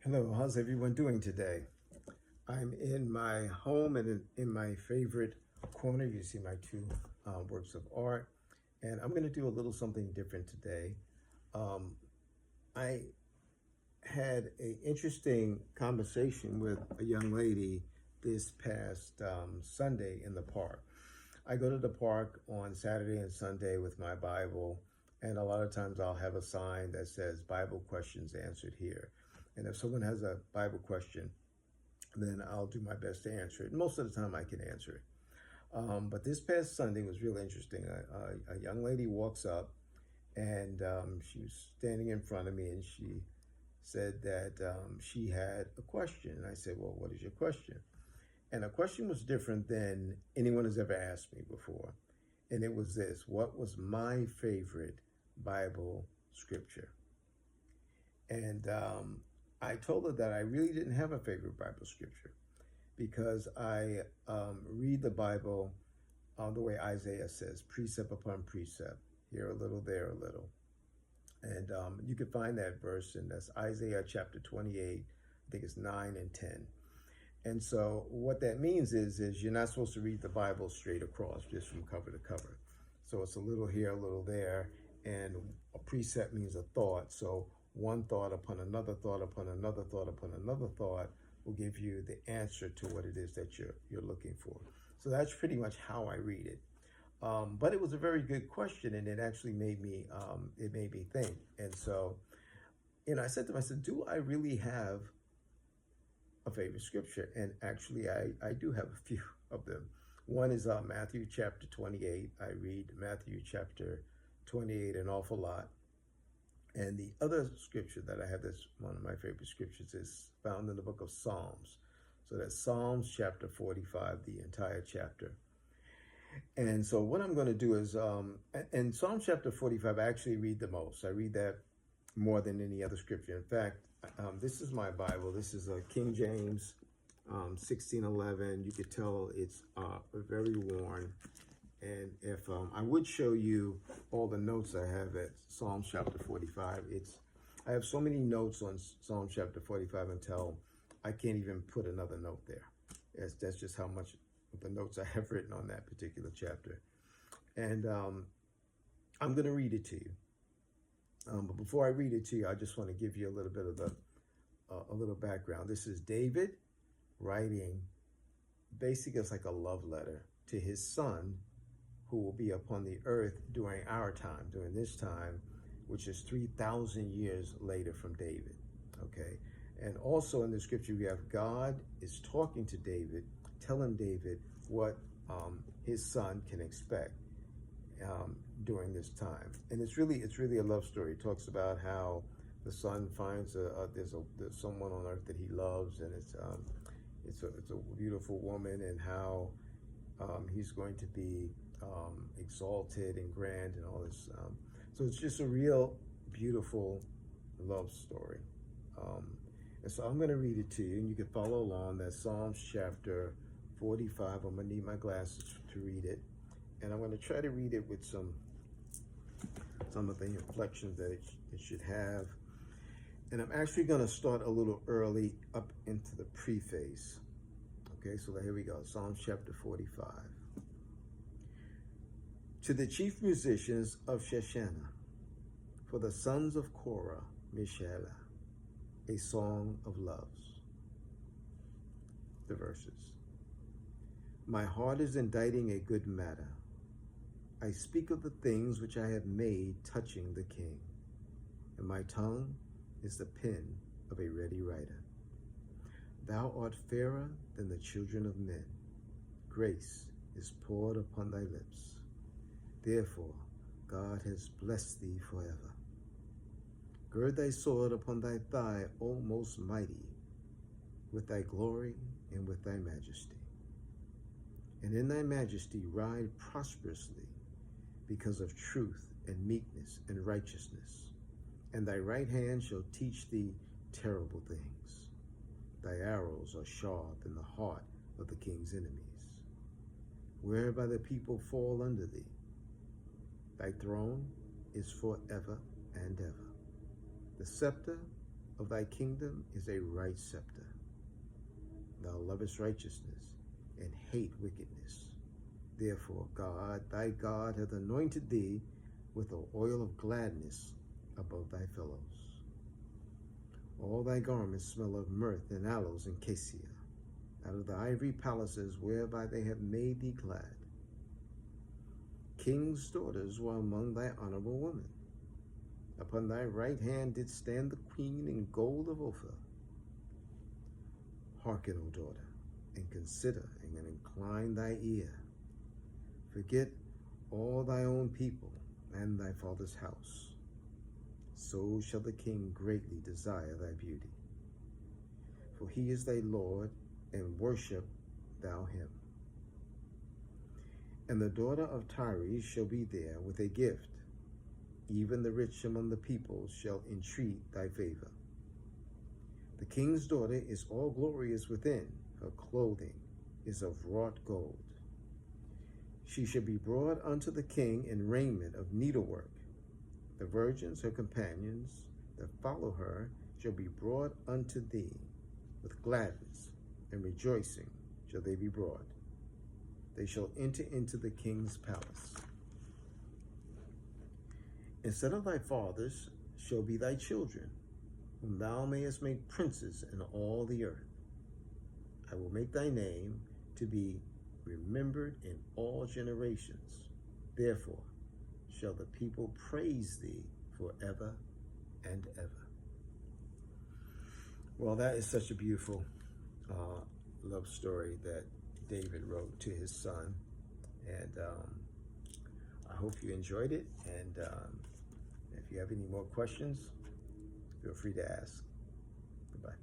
Hello, how's everyone doing today? I'm in my home and in my favorite corner. You see my two works of art, and I'm going to do a little something different today. Um, I had an interesting conversation with a young lady this past Sunday in the park. I go to the park on Saturday and Sunday with my Bible, and a lot of times I'll have a sign that says Bible questions answered here. And if someone has a Bible question, then I'll do my best to answer it. Most of the time I can answer it. But this past Sunday was really interesting. A young lady walks up and she was standing in front of me and she said that she had a question. And I said, well, what is your question? And the question was different than anyone has ever asked me before. And it was this: what was my favorite Bible scripture? And I told her that I really didn't have a favorite Bible scripture because I read the Bible the way Isaiah says, precept upon precept, here a little, there a little. And you can find that verse, and that's Isaiah chapter 28, I think it's 9 and 10. And so what that means is you're not supposed to read the Bible straight across, just from cover to cover. So it's a little here, a little there, and a precept means a thought. So one thought upon another thought upon another thought upon another thought will give you the answer to what it is that you're looking for. So that's pretty much how I read it. But it was a very good question, and it actually made me think. And so, I said to myself, do I really have a favorite scripture? And actually, I do have a few of them. One is Matthew chapter 28. I read Matthew chapter 28 an awful lot. And the other scripture that I have that's one of my favorite scriptures is found in the book of Psalms. So that's Psalms chapter 45, the entire chapter. And so what I'm going to do is, in Psalm chapter 45, I actually read the most. I read that more than any other scripture. In fact, this is my Bible. This is a King James 1611. You could tell it's very worn. And if I would show you all the notes I have at Psalm chapter 45, I have so many notes on Psalm chapter 45 until I can't even put another note there. That's just how much of the notes I have written on that particular chapter. And I'm going to read it to you. But before I read it to you, I just want to give you a little bit of a little background. This is David writing, basically it's like a love letter to his son, who will be upon the earth during our time, during this time, which is 3,000 years later from David, okay? And also in the scripture, we have God is talking to David, telling David what his son can expect during this time. And it's really a love story. It talks about how the son finds there's someone on earth that he loves, and it's a beautiful woman, and how he's going to be exalted and grand and all this. So it's just a real beautiful love story. And so I'm going to read it to you, and you can follow along. That's Psalms chapter 45. I'm going to need my glasses to read it. And I'm going to try to read it with some of the inflections that it should have. And I'm actually going to start a little early up into the preface. Okay, so here we go. Psalms chapter 45. To the chief musicians of Sheshana, for the sons of Korah, Mishaela, a song of loves. The verses. My heart is inditing a good matter. I speak of the things which I have made touching the king, and my tongue is the pen of a ready writer. Thou art fairer than the children of men. Grace is poured upon thy lips. Therefore, God has blessed thee forever. Gird thy sword upon thy thigh, O most mighty, with thy glory and with thy majesty. And in thy majesty ride prosperously, because of truth and meekness and righteousness. And thy right hand shall teach thee terrible things. Thy arrows are sharp in the heart of the king's enemies, whereby the people fall under thee. Thy throne is forever and ever. The scepter of thy kingdom is a right scepter. Thou lovest righteousness and hate wickedness. Therefore God, thy God, hath anointed thee with the oil of gladness above thy fellows. All thy garments smell of myrrh and aloes and cassia, out of the ivory palaces whereby they have made thee glad. King's daughters were among thy honorable women. Upon thy right hand did stand the queen in gold of Ophir. Hearken, O daughter, and consider, and incline thy ear. Forget all thy own people and thy father's house. So shall the king greatly desire thy beauty. For he is thy Lord, and worship thou him. And the daughter of Tyre shall be there with a gift. Even the rich among the people shall entreat thy favor. The king's daughter is all glorious within. Her clothing is of wrought gold. She shall be brought unto the king in raiment of needlework. The virgins, her companions, that follow her, shall be brought unto thee. With gladness and rejoicing shall they be brought. They shall enter into the king's palace. Instead of thy fathers shall be thy children, whom thou mayest make princes in all the earth. I will make thy name to be remembered in all generations. Therefore shall the people praise thee forever and ever. Well, that is such a beautiful love story that David wrote to his son. And I hope you enjoyed it. And if you have any more questions, feel free to ask. Goodbye.